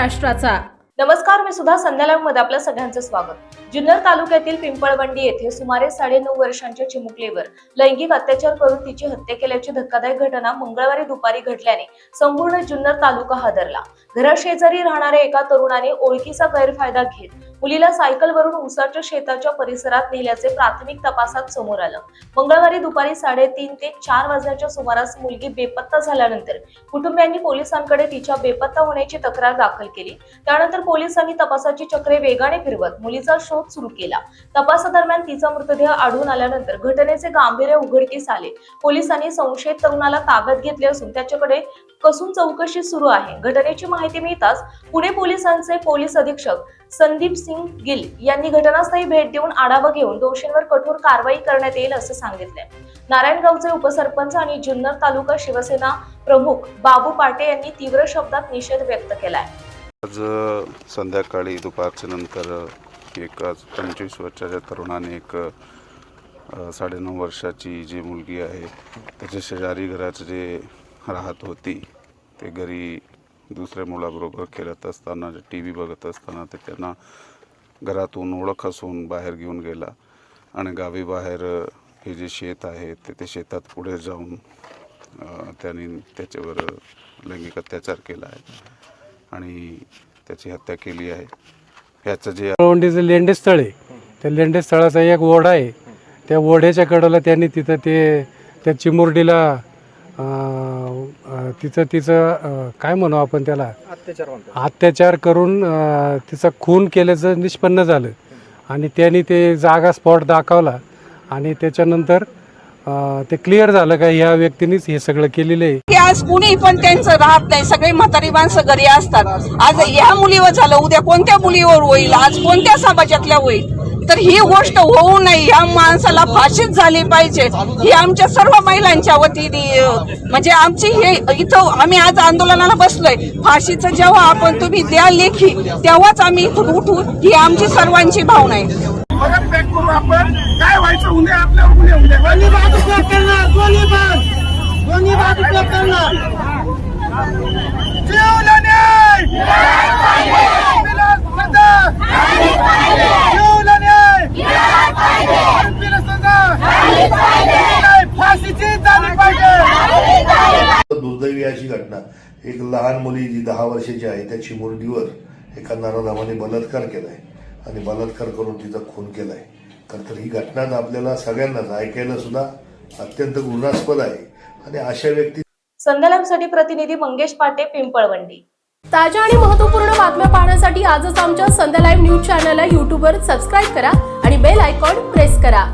महाराष्ट्राचा। नमस्कार, मी सुद्धा संध्या लाईव्ह मध्ये आपल्या सगळ्यांचं स्वागत। जुन्नर तालुक्यातील पिंपळवंडी येथे सुमारे 9.5 वर्षांच्या चिमुकलीवर लैंगिक अत्याचार करून तिची हत्या केल्याची धक्कादायक घटना मंगळवारी दुपारी घडल्याने संपूर्ण जुन्नर तालुका हादरला। घराशेजारी राहणाऱ्या एका तरुणाने ओळखीचा गैरफायदा घेत मुलीला सायकलवरून उसाच्या शेताच्या परिसरात नेल्याचे प्राथमिक तपासात समोर आलं। मंगळवारी दुपारी 3:30 ते 4 वाजण्याच्या सुमारास मुलगी बेपत्ता झाल्यानंतर कुटुंबियांनी पोलिसांकडे तिच्या बेपत्ता होण्याची तक्रार दाखल केली। त्यानंतर पोलिसांनी तपासाची चक्रे वेगाने फिरवत मुलीचा शोध सुरू केला। तपासादरम्यान तिचा मृतदेह आढळून आल्यानंतर घटनेचे गांभीर्य उघडकीस आले। पोलिसांनी संशयित तरुणाला ताब्यात घेतले असून त्याच्याकडे कसून चौकशी सुरू आहे। घटनेची माहिती मिळताच पुणे पोलिसांचे पोलीस अधीक्षक संदीप सिंग गिल यांनी घटनास्थळी भेट देऊन आढावा घेऊन दोषींवर कठोर कारवाई करण्यात येईल असे सांगितले। नारायणगावचे उपसरपंच आणि जुन्नर तालुका शिवसेना प्रमुख बाबू पाटे यांनी तीव्र शब्दात निषेध व्यक्त केलाय। आज संध्याकाळी दुपारच्या नंतर एक 25 वर्षाच्या तरुणाने एक 9.5 वर्षाची जी मुलगी आहे त्याच्या शेजारी घरात जे राहत होती ते घरी दुसऱ्या मुलाबरोबर खेळत असताना TV बघत असताना ते त्यांना घरातून ओळख असून बाहेर घेऊन गेला आणि गावी बाहेर हे जे शेत आहे ते शेतात पुढे जाऊन त्यांनी त्याच्यावर लैंगिक अत्याचार केला आहे आणि त्याची हत्या केली आहे। ह्याचं जे पिंपळवंडीचं लेंडेस्थळ आहे त्या लेंडेस्थळाचा एक ओढा आहे, त्या ओढ्याच्या कडेला त्यांनी तिथं त्या चिमुरडीला तिचं काय म्हणू आपण त्याला अत्याचार करून तिचा खून केल्याचं निष्पन्न झालं आणि त्यांनी ते जागा स्पॉट दाखवला आणि त्याच्यानंतर ते क्लिअर झालं का ह्या व्यक्तीनेच हे सगळं केलेलं आहे। आज कुणी पण त्यांचं राहत नाही, सगळे म्हातारी माणसं घरी असतात। आज ह्या मुलीवर झालं, उद्या कोणत्या मुलीवर होईल, आज कोणत्या समाजातल्या होईल। तर ही गोष्ट होऊ नये, या माणसाला फाशीच झाली पाहिजे ही आमच्या सर्व महिलांच्या वतीने म्हणजे आमची हे इथं आम्ही आज आंदोलनाला बसलोय। फाशीचं जेव्हा आपण तुम्ही द्या लेखी तेव्हाच आम्ही इथून उठू ही आमची सर्वांची भावना आहे। आपण काय व्हायचं उद्या आपल्यावर दोन्ही बाजू करणार, दोन्ही बाजू करणार। जीवला न्याय, जीवला न्याय, फाशीची झाली पाहिजे। दुर्दैवी अशी घटना, एक लहान मुली जी 10 वर्षाची आहे त्या चिमुरडीवर एका नराधमाने बलात्कार केलाय आणि बलात्कार करून तिचा खून केलाय। तर ही घटना आपल्याला सगळ्यांनाच ऐकायला सुद्धा अत्यंत घृणास्पद आहे आणि अशा व्यक्ती। संध्या लाईव्हसाठी प्रतिनिधी मंगेश पाटे, पिंपळवंडी। ताज्या आणि महत्त्वपूर्ण बातम्या पाहण्यासाठी आजच आमच्या संध्या लाईव्ह न्यूज चॅनलला YouTubeवर सबस्क्राईब करा आणि बेल आयकॉन प्रेस करा।